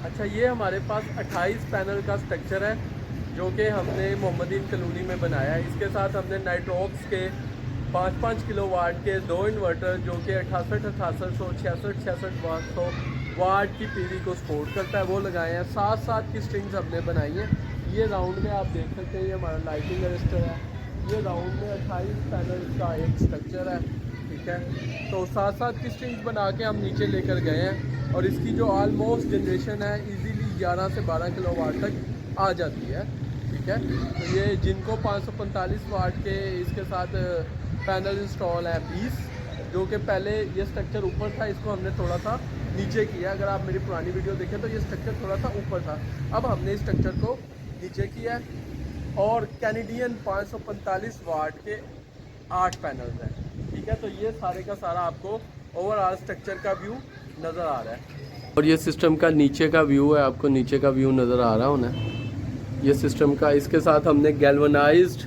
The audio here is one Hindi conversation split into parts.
अच्छा, ये हमारे पास 28 पैनल का स्ट्रक्चर है जो कि हमने मोहम्मदीन कॉलोनी में बनाया है। इसके साथ हमने नाइट्रॉक्स के 5-5 किलो वाट के 2 इन्वर्टर जो कि 6800 6600 वाट की पीवी को सपोर्ट करता है वो लगाए हैं। 7 की स्ट्रिंग्स हमने बनाई हैं। ये राउंड में आप देख सकते हैं, ये हमारा लाइटिंग अरेस्टर है। ये राउंड में 28 पैनल का एक स्ट्रक्चर है, ठीक है। तो 7 की स्ट्रिंग्स बना के हम नीचे लेकर गए हैं और इसकी जो ऑलमोस्ट जनरेशन है इजीली 11 से 12 किलो वाट तक आ जाती है, ठीक है। तो ये जिनको 545 वाट के इसके साथ पैनल इंस्टॉल है 20, जो कि पहले ये स्ट्रक्चर ऊपर था, इसको हमने थोड़ा सा नीचे किया। अगर आप मेरी पुरानी वीडियो देखें तो ये स्ट्रक्चर थोड़ा सा ऊपर था, अब हमने इस स्ट्रक्चर को नीचे किया है। और कैनेडियन 545 वाट के 8 पैनल्स हैं, ठीक है। तो ये सारे का सारा आपको ओवरऑल स्ट्रक्चर का व्यू नज़र आ रहा है। और ये सिस्टम का नीचे का व्यू है, आपको नीचे का व्यू नज़र आ रहा होना। ये सिस्टम का, इसके साथ हमने गैल्वनाइज्ड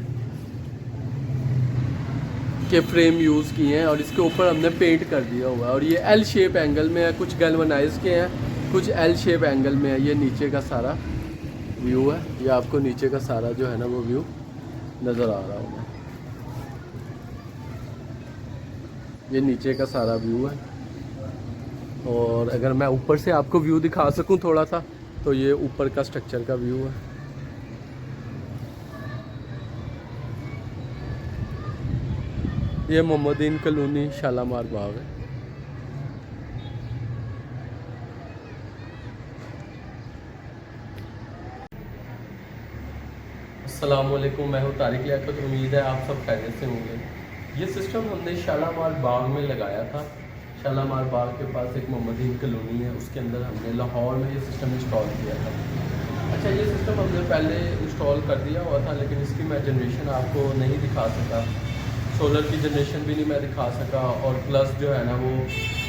के फ्रेम यूज़ किए हैं और इसके ऊपर हमने पेंट कर दिया हुआ है। और ये एल शेप एंगल में है, कुछ गैल्वनाइज के हैं, कुछ एल शेप एंगल में है। ये नीचे का सारा व्यू है, ये आपको नीचे का सारा जो है ना वो व्यू नज़र आ रहा होगा। ये नीचे का सारा व्यू है। और अगर मैं ऊपर से आपको व्यू दिखा सकूं थोड़ा सा, तो ये ऊपर का स्ट्रक्चर का व्यू है। ये मोहम्मदीन कॉलोनी शालामार बाग है। अस्सलामुअलैकुम, मैं हूँ तारिक लियाकत। उम्मीद है आप सब खैरियत से होंगे। ये सिस्टम हमने शालामार बाग में लगाया था। शालामार बाग के पास एक मोहम्मदीन कॉलोनी है, उसके अंदर हमने लाहौर में ये सिस्टम इंस्टॉल किया था। अच्छा, ये सिस्टम हमने पहले इंस्टॉल कर दिया हुआ था, लेकिन इसकी मैं जनरेशन आपको नहीं दिखा सका। सोलर की जनरेशन भी नहीं मैं दिखा सका, और प्लस जो है ना वो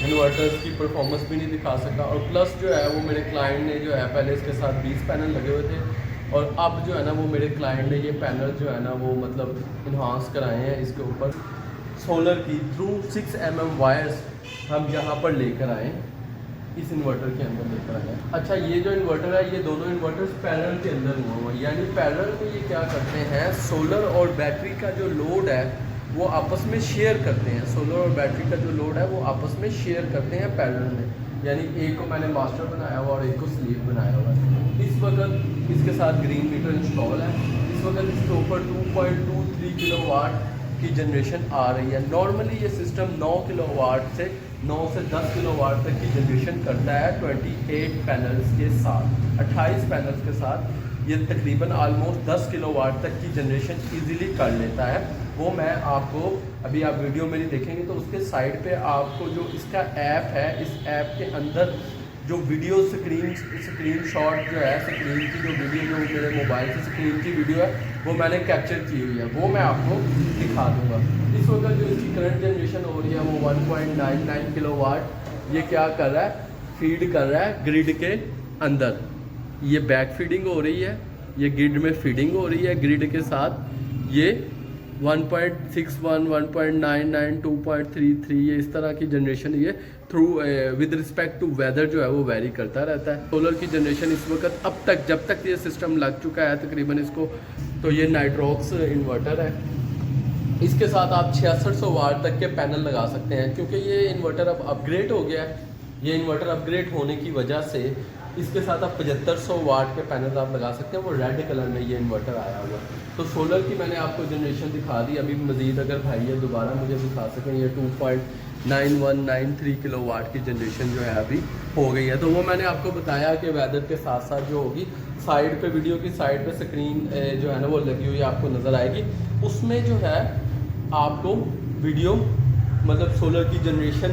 इन्वर्टर्स की परफॉर्मेंस भी नहीं दिखा सका। और प्लस जो है वो मेरे क्लाइंट ने जो है पहले इसके साथ 20 पैनल लगे हुए थे, और अब जो है ना वो मेरे क्लाइंट ने ये पैनल जो है ना वो मतलब इन्हांस कराए हैं। इसके ऊपर सोलर की थ्रू 6 mm वायर्स हम यहाँ पर लेकर आए, इस इन्वर्टर के अंदर लेकर आए। अच्छा, ये जो इन्वर्टर है, ये दोनों इन्वर्टर्स पैरेलल के अंदर हुआ है। यानी पैरेलल में ये क्या करते हैं, सोलर और बैटरी का जो लोड है वो आपस में शेयर करते हैं। सोलर और बैटरी का जो लोड है वो आपस में शेयर करते हैं पैरेलल में। यानी एक को मैंने मास्टर बनाया हुआ और एक को स्लीव बनाया हुआ है। इस वक्त इसके साथ ग्रीन मीटर इंस्टॉल है। इस वक्त इसके ऊपर 2.23 किलोवाट की जनरेशन आ रही है। नॉर्मली ये सिस्टम 9 किलोवाट से 9 से 10 किलोवाट तक की जनरेशन करता है 28 पैनल्स के साथ। 28 पैनल्स के साथ ये तकरीबन आलमोस्ट 10 किलोवाट तक की जनरेशन इजीली कर लेता है। वो मैं आपको अभी, आप वीडियो मेरी देखेंगे तो उसके साइड पे आपको जो इसका ऐप है, इस ऐप के अंदर जो वीडियो स्क्रीन शॉट जो है, स्क्रीन की जो वीडियो जो मेरे मोबाइल से स्क्रीन की वीडियो है वो मैंने कैप्चर की हुई है, वो मैं आपको दिखा दूँगा। इस वक्त जो इसकी करंट जनरेशन हो रही है वो 1.99 किलोवाट ये क्या कर रहा है, फीड कर रहा है ग्रिड के अंदर। ये बैक फीडिंग हो रही है, ये ग्रिड में फीडिंग हो रही है ग्रिड के साथ। ये 1.61, 1.99, 2.33 ये इस तरह की जनरेशन ये through with respect to whether जो है वो वेरी करता रहता है। सोलर की जनरेशन इस वक्त अब तक, जब तक ये सिस्टम लग चुका है तकरीबन इसको, तो ये नाइट्रॉक्स इन्वर्टर है। इसके साथ आप 6600 वाट तक के पैनल लगा सकते हैं, क्योंकि ये इन्वर्टर अब अपग्रेड हो गया है। ये इन्वर्टर अपग्रेड होने की वजह से इसके साथ आप 7500 वाट के पैनल आप लगा सकते हैं। वो रेड कलर में ये इन्वर्टर आया हुआ है। तो सोलर की मैंने आपको जनरेशन दिखा दी। अभी मज़ीद अगर भाई ये दोबारा मुझे दिखा सकें, ये 2.9193 किलो वाट की जनरेशन जो है अभी हो गई है। तो वो मैंने आपको बताया कि वेदर के साथ साथ जो होगी, साइड पे वीडियो की साइड पे स्क्रीन जो है ना वो लगी हुई आपको नज़र आएगी। उसमें जो है आपको वीडियो मतलब सोलर की जनरेशन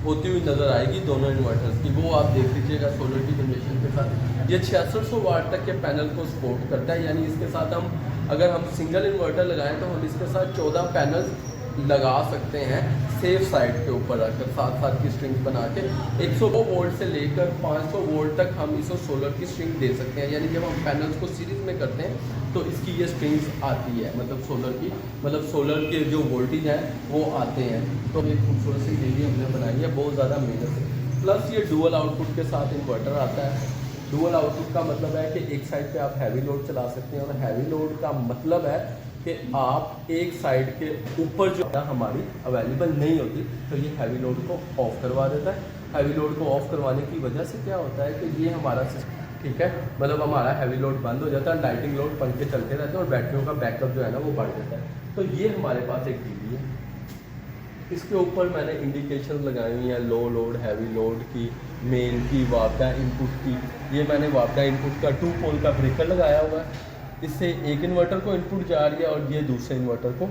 होती हुई नज़र आएगी दोनों इन्वर्टर्स की, वो आप देख लीजिएगा। सोलर की जनरेशन के साथ ये 6600 वाट तक के पैनल को सपोर्ट करता है। यानी इसके साथ हम, अगर हम सिंगल इन्वर्टर लगाएं तो हम इसके साथ 14 पैनल लगा सकते हैं सेफ साइड के ऊपर रखकर, 7 की स्ट्रिंग्स बना के 100 वोल्ट से लेकर 500 वोल्ट तक हम इसको सोलर की स्ट्रिंग दे सकते हैं। यानी जब हम पैनल्स को सीरीज में करते हैं तो इसकी ये स्ट्रिंग्स आती है, मतलब सोलर की, मतलब सोलर के जो वोल्टेज है वो आते हैं। तो एक खूबसूरत सी टीवी हमने बनाई है बहुत ज़्यादा मेहनत से। प्लस ये डुअल आउटपुट के साथ इन्वर्टर आता है। डुअल आउटपुट का मतलब है कि एक साइड पे आप हैवी लोड चला सकते हैं, और हैवी लोड का मतलब है कि आप एक साइड के ऊपर जो है हमारी अवेलेबल नहीं होती, तो ये हैवी लोड को ऑफ करवा देता है। हैवी लोड को ऑफ करवाने की वजह से क्या होता है कि ये हमारा सिस्टम, ठीक है, मतलब हमारा हैवी लोड बंद हो जाता है, लाइटिंग लोड पंखे चलते रहते हैं और बैटरियों का बैकअप जो है ना वो बढ़ जाता है। तो ये हमारे पास एक टीवी है, इसके ऊपर मैंने इंडिकेशन लगाई हुई हैं लो लोड, हैवी लोड की, मेन की, वापडा इनपुट की। ये मैंने वापडा इनपुट का 2 पोल का ब्रेकर लगाया हुआ है, इससे एक इन्वर्टर को इनपुट जा रही है और ये दूसरे इन्वर्टर को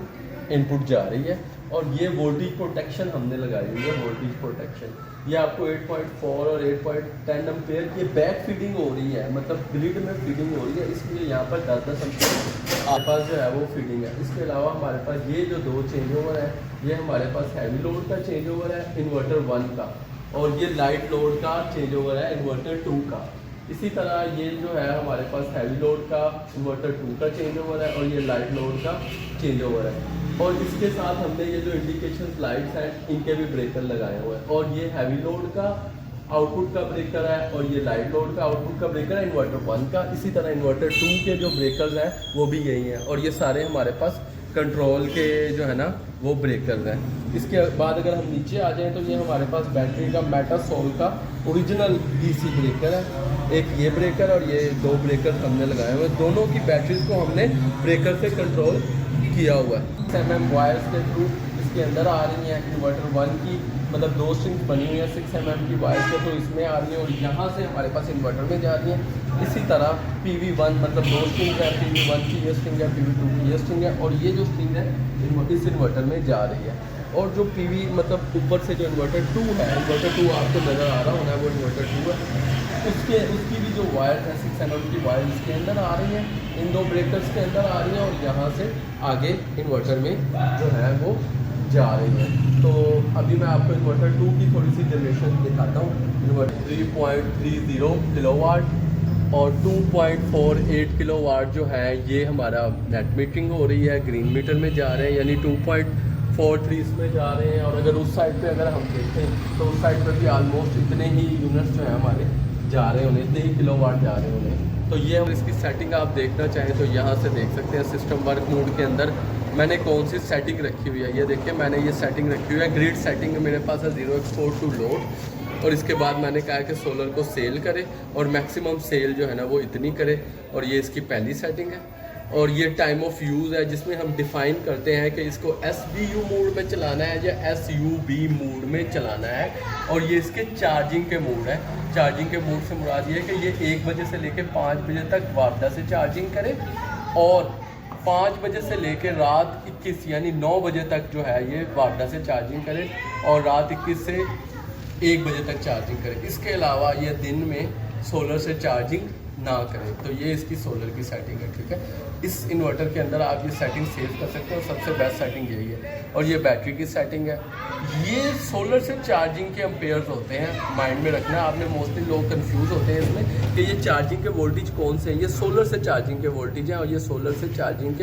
इनपुट जा रही है। और ये वोल्टेज प्रोटेक्शन हमने लगाई हुई है, वोल्टेज प्रोटेक्शन। ये आपको 8.4 और 8.10 एम्पेयर की बैक फीडिंग हो रही है, मतलब ग्रिड में फीडिंग हो रही है, इसलिए यहाँ पर 10-10 एम्पेयर हमारे पास जो है वो फीडिंग है। इसके अलावा हमारे पास ये जो 2 चेंज ओवर है, ये हमारे पास हैवी लोड का चेंज ओवर है इन्वर्टर 1 का, और ये लाइट लोड का चेंज ओवर है इन्वर्टर 2 का। इसी तरह ये जो है हमारे पास हैवी लोड का इन्वर्टर 2 का चेंज ओवर है, और ये लाइट लोड का चेंज ओवर है। और इसके साथ हमने ये जो इंडिकेशन लाइट्स हैं इनके भी ब्रेकर लगाए हुए हैं, और ये हैवी लोड का आउटपुट का ब्रेकर है, और ये लाइट लोड का आउटपुट का ब्रेकर है इन्वर्टर 1 का। इसी तरह इन्वर्टर 2 के जो ब्रेकर्स हैं वो भी यही हैं, और ये सारे हमारे पास कंट्रोल के जो है ना वो ब्रेकर्स हैं। इसके बाद अगर हम नीचे आ जाएं तो ये हमारे पास बैटरी का मेटासोल का ओरिजिनल डीसी ब्रेकर है, एक ये ब्रेकर और ये 2 ब्रेकर हमने लगाए हुए हैं। दोनों की बैटरीज को हमने ब्रेकर से कंट्रोल किया हुआ है। 6 mm वायर्स के थ्रू इसके अंदर आ रही हैं, इन्वर्टर 1 की मतलब 2 स्ट्रिंग्स बनी हुई है 6 mm की वायर्स के थ्रू इसमें आ रही है, और यहाँ से हमारे पास इन्वर्टर में जा रही है। इसी तरह PV1 मतलब 2 स्ट्रिंग है, PV1 की ये स्ट्रिंग है, PV2 की ये स्ट्रिंग है, और ये जो स्ट्रिंग है इस इन्वर्टर में जा रही है। और जो PV मतलब ऊपर से जो इन्वर्टर 2 है, इन्वर्टर 2 आपको नज़र आ रहा होना है, वो इन्वर्टर 2 है, उसकी भी जो वायर है 6 mm की वायर इसके अंदर आ रही है, इन 2 ब्रेकर्स के अंदर आ रही है, और यहाँ से आगे इन्वर्टर में जो है वो जा रही है। तो अभी मैं आपको इन्वर्टर 2 की थोड़ी सी जनरेशन दिखाता हूँ। इन्वर्टर 3.30 किलोवाट और 2.48 किलोवाट जो है ये हमारा नेट मीटरिंग हो रही है, ग्रीन मीटर में जा रहे हैं, यानी 2.43 में जा रहे हैं। और अगर उस साइड पे अगर हम देखें तो उस साइड पर भी ऑलमोस्ट इतने ही यूनिट्स जो है हमारे जा रहे होंगे, इतने ही किलोवाट जा रहे होंगे। तो ये हम इसकी सेटिंग आप देखना चाहें तो यहाँ से देख सकते हैं सिस्टम वर्क मोड के अंदर मैंने कौन सी सेटिंग रखी हुई है। ये देखिए मैंने ये सेटिंग रखी हुई है, ग्रिड सेटिंग मेरे पास है 0 एक्सपोर्ट टू लोड, और इसके बाद मैंने कहा कि सोलर को सेल करे और मैक्सिमम सेल जो है ना वो इतनी करे, और ये इसकी पहली सेटिंग है। और ये टाइम ऑफ यूज़ है जिसमें हम डिफ़ाइन करते हैं कि इसको SBU मोड में चलाना है या SUB मोड में चलाना है, और ये इसके चार्जिंग के मोड है। चार्जिंग के मोड से मुराद ये है कि ये 1 बजे से लेकर 5 बजे तक वापडा से चार्जिंग करे, और 5 बजे से लेकर रात 21 यानी 9 बजे तक जो है ये वापडा से चार्जिंग करे, और रात 21 से 1 बजे तक चार्जिंग करे। इसके अलावा ये दिन में सोलर से चार्जिंग ना करें। तो ये इसकी सोलर की सेटिंग है, ठीक है। इस इन्वर्टर के अंदर आप ये सेटिंग सेव कर सकते हो, सबसे बेस्ट सेटिंग यही है। और ये बैटरी की सेटिंग है। ये सोलर से चार्जिंग के एम्पेयर्स होते हैं, माइंड में रखना है आपने। मोस्टली लोग कंफ्यूज होते हैं इसमें कि ये चार्जिंग के वोल्टेज कौन से हैं। ये सोलर से चार्जिंग के वोल्टेज हैं, और ये सोलर से चार्जिंग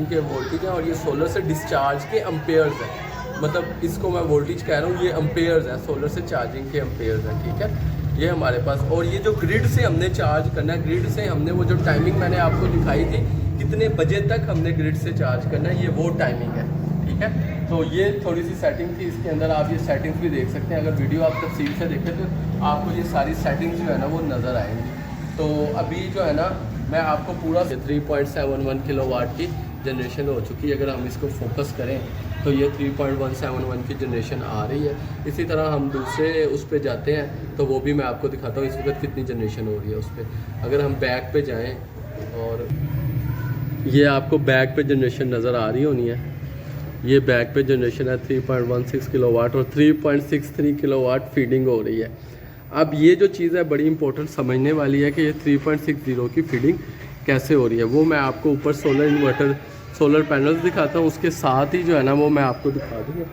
के वोल्टेज हैं, और ये सोलर से डिस्चार्ज के एम्पेयर्स हैं। मतलब इसको मैं वोल्टेज कह रहा हूँ, ये एम्पेयर्स हैं, सोलर से चार्जिंग के एम्पेयर्स हैं, ठीक है। ये हमारे पास, और ये जो ग्रिड से हमने चार्ज करना है, ग्रिड से हमने वो जो टाइमिंग मैंने आपको दिखाई थी कितने बजे तक हमने ग्रिड से चार्ज करना है, ये वो टाइमिंग है, ठीक है। तो ये थोड़ी सी सेटिंग थी। इसके अंदर आप ये सेटिंग्स भी देख सकते हैं, अगर वीडियो आप तफसील से देखें तो आपको ये सारी सेटिंग्स जो है ना वो नज़र आएंगी। तो अभी जो है ना मैं आपको पूरा 3.71 किलोवाट की जनरेशन हो चुकी है। अगर हम इसको फोकस करें तो ये 3.171 की जनरेशन आ रही है। इसी तरह हम दूसरे उस पर जाते हैं तो वो भी मैं आपको दिखाता हूँ इस वक्त कितनी जनरेशन हो रही है उस पर। अगर हम बैक पे जाएं और ये आपको बैक पे जनरेशन नज़र आ रही होनी है। ये बैक पे जनरेशन है 3.16 किलोवाट और 3.63 किलोवाट फीडिंग हो रही है। अब ये जो चीज़ है बड़ी इंपॉर्टेंट समझने वाली है कि ये 3.60 की फीडिंग कैसे हो रही है। वो मैं आपको ऊपर सोलर इन्वर्टर सोलर पैनल्स दिखाता हूँ, उसके साथ ही जो है ना वो मैं आपको दिखा दूँगा।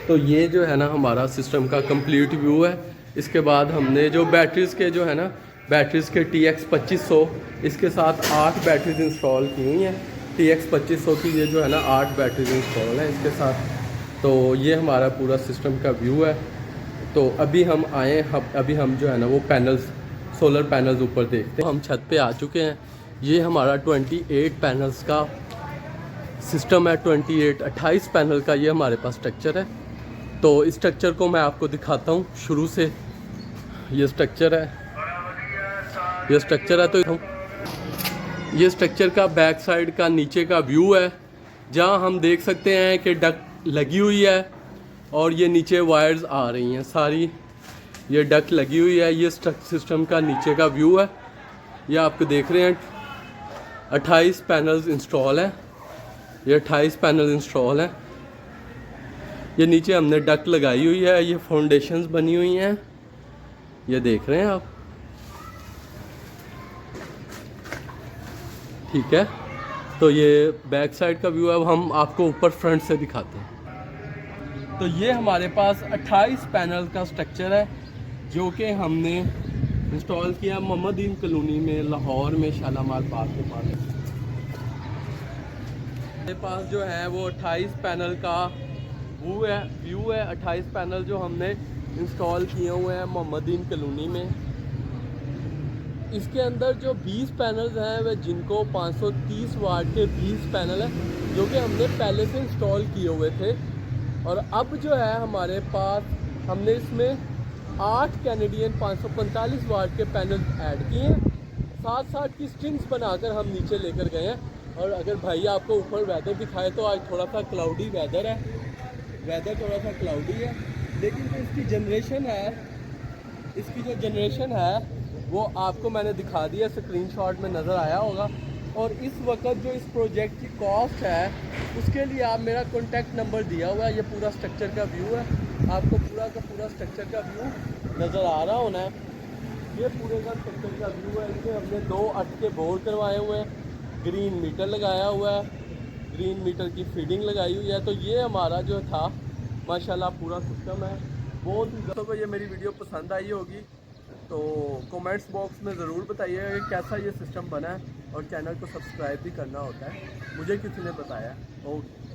तो ये जो है ना हमारा सिस्टम का कंप्लीट व्यू है। इसके बाद हमने जो बैटरीज़ के जो है ना बैटरीज़ के TX 2500 इसके साथ 8 बैटरीज इंस्टॉल की हुई हैं। TX 2500 की ये जो है ना 8 बैटरीज इंस्टॉल हैं इसके साथ। तो ये हमारा पूरा सिस्टम का व्यू है। तो अभी हम आए, अभी हम जो है ना वो पैनल्स सोलर पैनल्स ऊपर देखते हैं। हम छत पे आ चुके हैं। ये हमारा 28 पैनल्स का सिस्टम है। 28 पैनल का ये हमारे पास स्ट्रक्चर है। तो इस स्ट्रक्चर को मैं आपको दिखाता हूँ शुरू से। ये स्ट्रक्चर है, तो ये स्ट्रक्चर का बैक साइड का नीचे का व्यू है, जहाँ हम देख सकते हैं कि डक्ट लगी हुई है और ये नीचे वायर्स आ रही हैं सारी। ये डक्ट लगी हुई है। ये सिस्टम का नीचे का व्यू है। ये आपको देख रहे हैं 28 पैनल्स इंस्टॉल है। ये 28 पैनल इंस्टॉल है। ये नीचे हमने डक्ट लगाई हुई है। ये फाउंडेशंस बनी हुई हैं, ये देख रहे हैं आप, ठीक है। तो ये बैक साइड का व्यू है। अब हम आपको ऊपर फ्रंट से दिखाते हैं। तो ये हमारे पास 28 पैनल का स्ट्रक्चर है जो कि हमने इंस्टॉल किया मोहम्मदीन कॉलोनी में, लाहौर में, शालामार बाग के पास। हमारे पास जो है वो 28 पैनल का व्यू है 28 पैनल जो हमने इंस्टॉल किए हुए हैं मोहम्मदीन कॉलोनी में। इसके अंदर जो 20 पैनल्स हैं वह जिनको 530 वाट के 20 पैनल हैं जो कि हमने पहले से इंस्टॉल किए हुए थे। और अब जो है हमारे पास हमने इसमें 8 कैनेडियन 545 वाट के पैनल ऐड किए हैं। साथ साथ की स्ट्रिंग्स बनाकर हम नीचे लेकर गए हैं। और अगर भाई आपको ऊपर वेदर दिखाए तो आज थोड़ा सा क्लाउडी वेदर है, थोड़ा सा क्लाउडी है, लेकिन जो इसकी जनरेशन है वो आपको मैंने दिखा दिया, स्क्रीनशॉट में नज़र आया होगा। और इस वक्त जो इस प्रोजेक्ट की कॉस्ट है उसके लिए आप मेरा कॉन्टैक्ट नंबर दिया हुआ है। ये पूरा स्ट्रक्चर का व्यू है, आपको पूरा का पूरा स्ट्रक्चर का व्यू नज़र आ रहा होना है। ये पूरे का स्ट्रक्चर का व्यू है। इसमें हमने 2 अटके बोर करवाए हुए हैं, ग्रीन मीटर लगाया हुआ है, ग्रीन मीटर की फीडिंग लगाई हुई है। तो ये हमारा जो था माशाल्लाह पूरा सिस्टम है। बहुत ही दोस्तों को ये मेरी वीडियो पसंद आई होगी तो कमेंट्स बॉक्स में ज़रूर बताइएगा कि कैसा ये सिस्टम बना है। और चैनल को सब्सक्राइब भी करना होता है, मुझे किसी ने बताया। ओके।